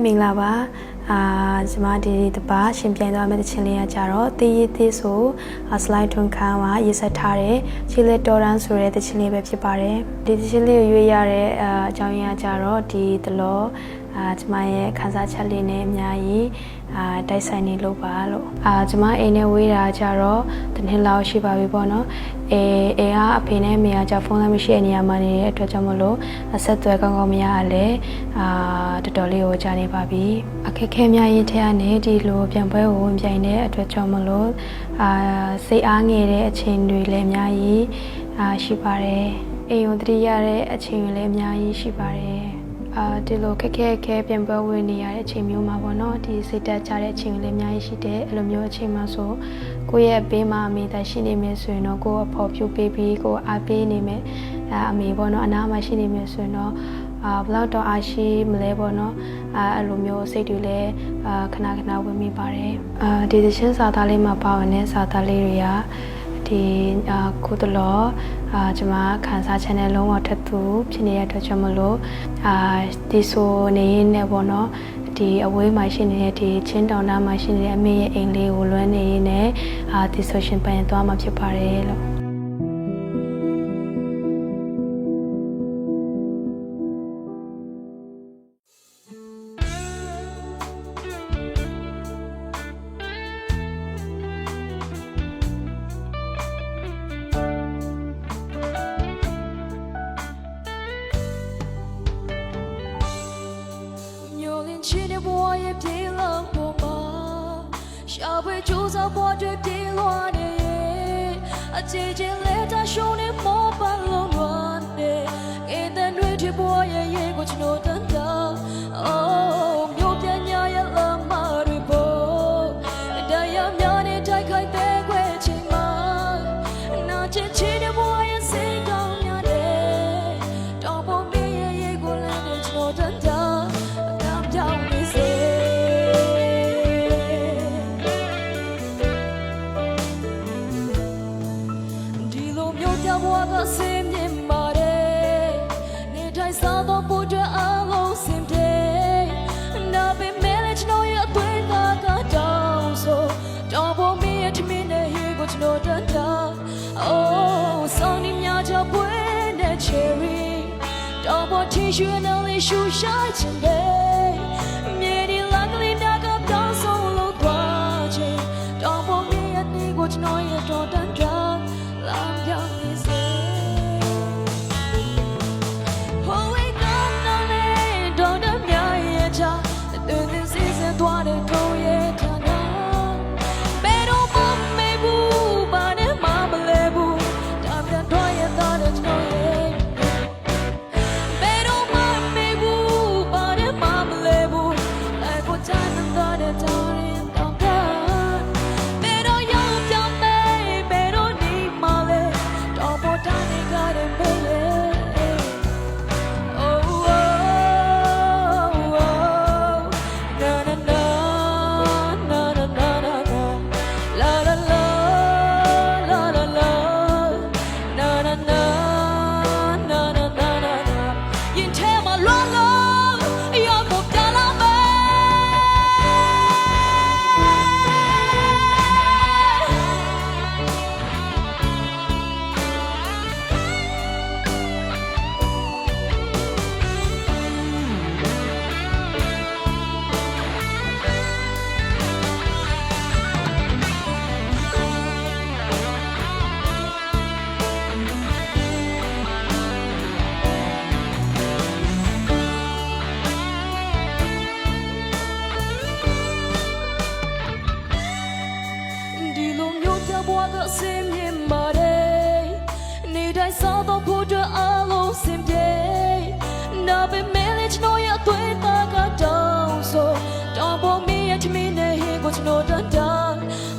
မင်္ဂလာပါကျွန်မဒီတပါရှင်ပြိုင်သွားမယ့်တခြင်းလေးကကြတော့တေးရည်သေးဆိုစလိုက်ထွန်ခန်းမှာရေးဆက်ထားတဲ့ချီလက်တော်ရန်ဆိုတဲ့တခြင်းလေးပဲဖြစ်ပါတယ်ဒီတခြင်းလေးကိုရွေးရတဲ့အကြောင်းရင်းကကြတော့ဒီတလောကျွန်မရဲ့ခန်းစားချက်လေးနဲ့အများကြီးတိုက်ဆိုင်နေလို့ပါလို့ကျွန်မအိမ်နဲ့ဝေးတာကြတော့တနင်္လာရှိပါပြီပေါ့နော်အိမ်ကအဖေနဲ့မေကကြဖုန်းလည်းမရှိတဲ့နေရာမှာနေတဲ့အတွက်ကြောင့်မလို့အဆက်သွယ်ကောင်းကောင်းမရလဲတော်တော်လေးကိုကြာနေပါပြီအခက်ခဲများရင်ထဲကနေဒီလိုပြန်ပွဲကိုဝင်ပြိုင်တဲ့အတွက်ကြောင့်မလို့စိတ်အားငယ်တဲ့အချိန်တွေလည်းအများကြီးရှိပါတယ်အိမ်ကိုတတိရတဲ့အချိန်တွေလည်းအများကြီးရှိပါတယ်ဒီလိုခက်ခဲပြန်ပွဲဝင်နေရတဲ့အချိန်မျိုးမှာပေါ့နော်ဒီစိတ်တက်ကြတဲ့အချိန်လေးအများကြီးရှိတယ်အဲ့လိုမျိုးအချိန်မှာဆိုကိုယ့်ရဲ့ဘေးမှာအမေသာရှိနေမယ်ဆိုရင်တော့ကိုယ်အဖော်ပြူပေးပြီးကိုယ်အားပေးနေမယ်အမေပေါ့နော်အနားမှာရှိနေမယ်ဆိုရင်တော့ဘလောက်တော့အားရှိမလဲပေါ့နော်အဲ့လိုမျိုးစိတ်တွေလည်းခဏဝင်မိပါတယ်ဒီသချင်းစာသားလေးမှာပါဝင်တဲ့စာသားလေးတွေကဒီကိုတလောကျွန်မခန်းစား channel လုံးဝထပ်သူဖြစ်နေတဲ့အတွက်ကြောင့်မလို့ဒီဆိုနေနေပေါ့နော်ဒီအဝေးမှာရှိနေတဲ့ဒီချင်းတောင်သားမှာရှိနေတဲ့အမေရဲ့အိမ်လေးကိုလွှမ်းနေရင်းနဲ့ဒီဆိုရှင်ပန်သွားမှာဖြစ်ပါတယ်လို့小贝就在我这边乱的，姐姐来他手里莫半冷暖的，给咱对着波也过去诺等等，哦，有点伢也冷嘛对不？但要伢你太开得过去嘛，那姐姐的我也是高伢的，到后面也过来的去诺等等，刚叫你谁？我的心也麻的，你太傻到不着阿路心的，那边没了只能要对他个招手，找不米也只米的一个只能等等，哦，桑尼伢家不的 cherry， 找不提血能力树下情的，面的那个里那个当手路多钱，找不米也你个只能要找等等，浪掉你。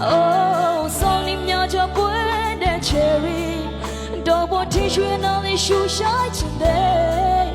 哦，桑尼伢家不的 cherry， 到我提血那里树下情的。